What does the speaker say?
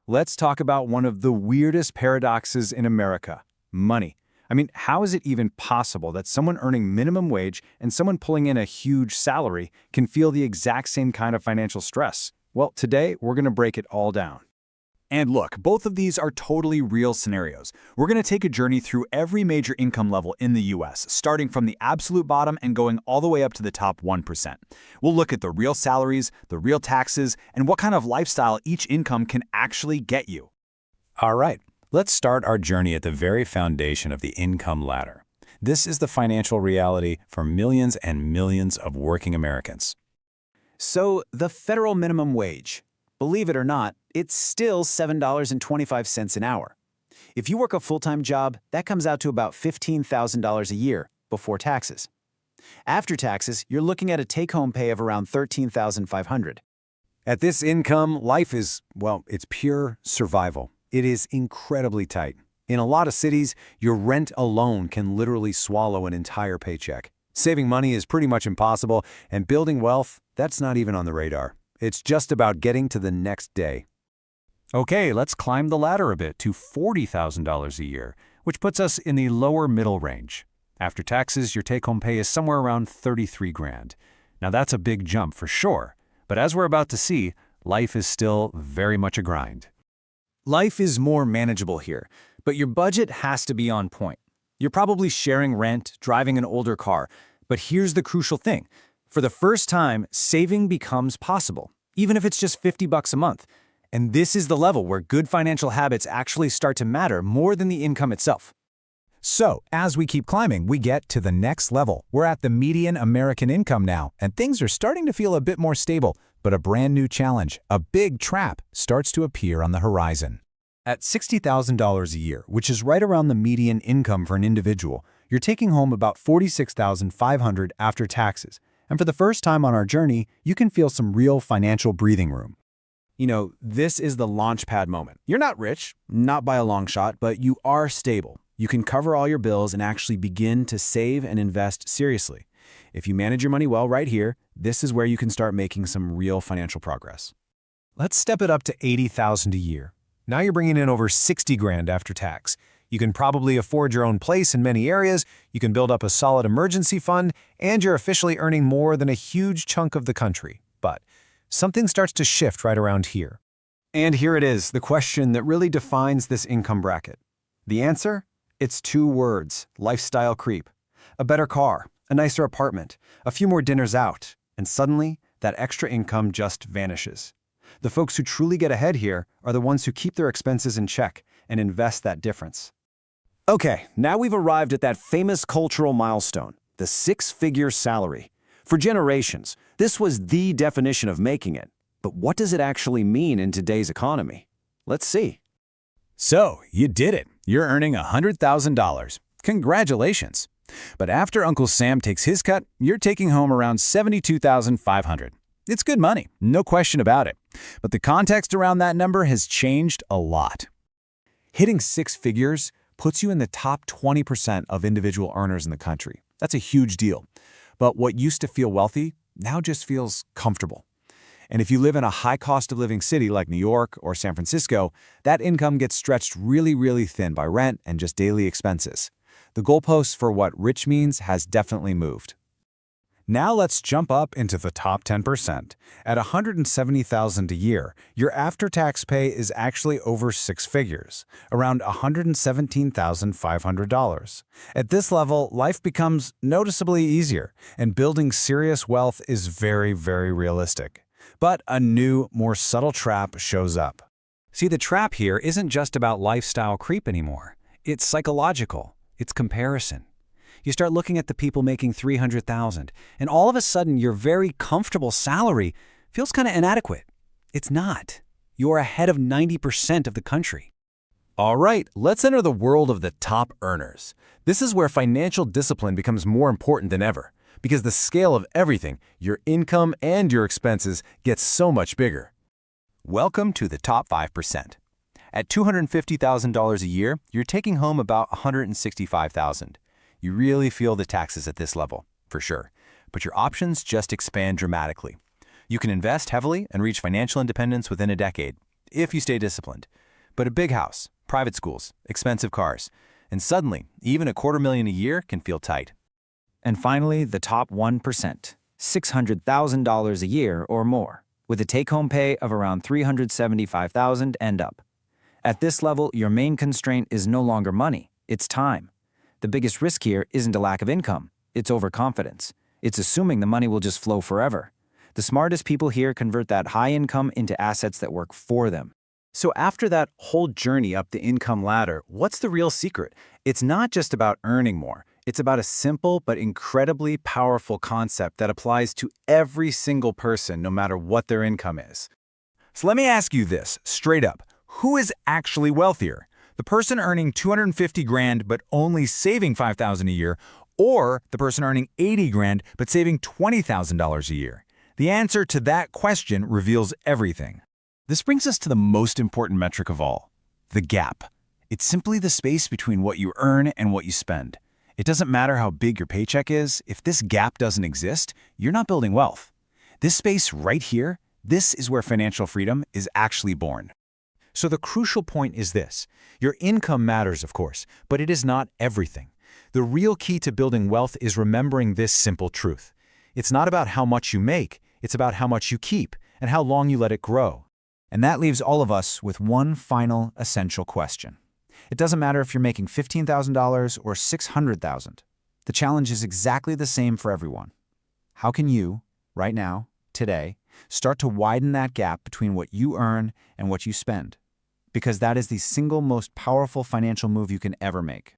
let's talk about one of the weirdest paradoxes in America: money. I mean, how is it even possible that someone earning minimum wage and someone pulling in a huge salary can feel the exact same kind of financial stress? Well, today we're going to break it all down. And look, both of these are totally real scenarios. We're going to take a journey through every major income level in the US, starting from the absolute bottom and going all the way up to the top 1%. We'll look at the real salaries, the real taxes, and what kind of lifestyle each income can actually get you. All right, let's start our journey at the very foundation of the income ladder. This is the financial reality for millions and millions of working Americans. So, the federal minimum wage. Believe it or not, it's still $7.25 an hour. If you work a full-time job, that comes out to about $15,000 a year before taxes. After taxes, you're looking at a take-home pay of around $13,500. At this income, life is, well, it's pure survival. It is incredibly tight. In a lot of cities, your rent alone can literally swallow an entire paycheck. Saving money is pretty much impossible, and building wealth, that's not even on the radar. It's just about getting to the next day. Okay, let's climb the ladder a bit to $40,000 a year, which puts us in the lower middle range. After taxes, your take-home pay is somewhere around $33 grand. Now that's a big jump for sure, but as we're about to see, life is still very much a grind. Life is more manageable here, but your budget has to be on point. You're probably sharing rent, driving an older car, but here's the crucial thing. For the first time, saving becomes possible, even if it's just $50 a month. And this is the level where good financial habits actually start to matter more than the income itself. So, as we keep climbing, we get to the next level. We're at the median American income now, and things are starting to feel a bit more stable. But a brand new challenge, a big trap, starts to appear on the horizon. At $60,000 a year, which is right around the median income for an individual, you're taking home about $46,500 after taxes. And for the first time on our journey, you can feel some real financial breathing room. You know, this is the launchpad moment. You're not rich, not by a long shot, but you are stable. You can cover all your bills and actually begin to save and invest seriously. If you manage your money well right here, this is where you can start making some real financial progress. Let's step it up to $80,000 a year. Now you're bringing in over $60 grand after tax. You can probably afford your own place in many areas, you can build up a solid emergency fund, and you're officially earning more than a huge chunk of the country. But something starts to shift right around here. And here it is, the question that really defines this income bracket. The answer? It's two words: lifestyle creep. A better car, a nicer apartment, a few more dinners out, and suddenly that extra income just vanishes. The folks who truly get ahead here are the ones who keep their expenses in check and invest that difference. Okay, now we've arrived at that famous cultural milestone, the six-figure salary. For generations, this was the definition of making it. But what does it actually mean in today's economy? Let's see. So, you did it. You're earning $100,000. Congratulations. But after Uncle Sam takes his cut, you're taking home around $72,500. It's good money, no question about it. But the context around that number has changed a lot. Hitting six figures puts you in the top 20% of individual earners in the country. That's a huge deal. But what used to feel wealthy now just feels comfortable. And if you live in a high cost of living city like New York or San Francisco, that income gets stretched really, really thin by rent and just daily expenses. The goalposts for what rich means has definitely moved. Now let's jump up into the top 10%. At $170,000 a year, your after-tax pay is actually over six figures, around $117,500. At this level, life becomes noticeably easier, and building serious wealth is very, very realistic. But a new, more subtle trap shows up. See, the trap here isn't just about lifestyle creep anymore. It's psychological. It's comparison. You start looking at the people making $300,000, and all of a sudden your very comfortable salary feels kind of inadequate. It's not. You're ahead of 90% of the country. All right, let's enter the world of the top earners. This is where financial discipline becomes more important than ever, because the scale of everything, your income and your expenses, gets so much bigger. Welcome to the top 5%. At $250,000 a year, you're taking home about $165,000. You really feel the taxes at this level, for sure, but your options just expand dramatically. You can invest heavily and reach financial independence within a decade. if you stay disciplined. But a big house, private schools, expensive cars, and suddenly, even $250,000 a year can feel tight. And finally, the top 1%, $600,000 a year or more, with a take-home pay of around $375,000 and up. At this level, your main constraint is no longer money, it's time. The biggest risk here isn't a lack of income, it's overconfidence. It's assuming the money will just flow forever. The smartest people here convert that high income into assets that work for them. So after that whole journey up the income ladder, what's the real secret? It's not just about earning more. It's about a simple but incredibly powerful concept that applies to every single person, no matter what their income is. So let me ask you this, straight up. Who is actually wealthier? The person earning $250,000 but only saving $5,000 a year, or the person earning $80,000 but saving $20,000 a year? The answer to that question reveals everything. This brings us to the most important metric of all, the gap. It's simply the space between what you earn and what you spend. It doesn't matter how big your paycheck is, if this gap doesn't exist, you're not building wealth. This space right here, this is where financial freedom is actually born. So the crucial point is this. Your income matters, of course, but it is not everything. The real key to building wealth is remembering this simple truth. It's not about how much you make, it's about how much you keep and how long you let it grow. And that leaves all of us with one final essential question. It doesn't matter if you're making $15,000 or $600,000. The challenge is exactly the same for everyone. How can you, right now, today, start to widen that gap between what you earn and what you spend? Because that is the single most powerful financial move you can ever make.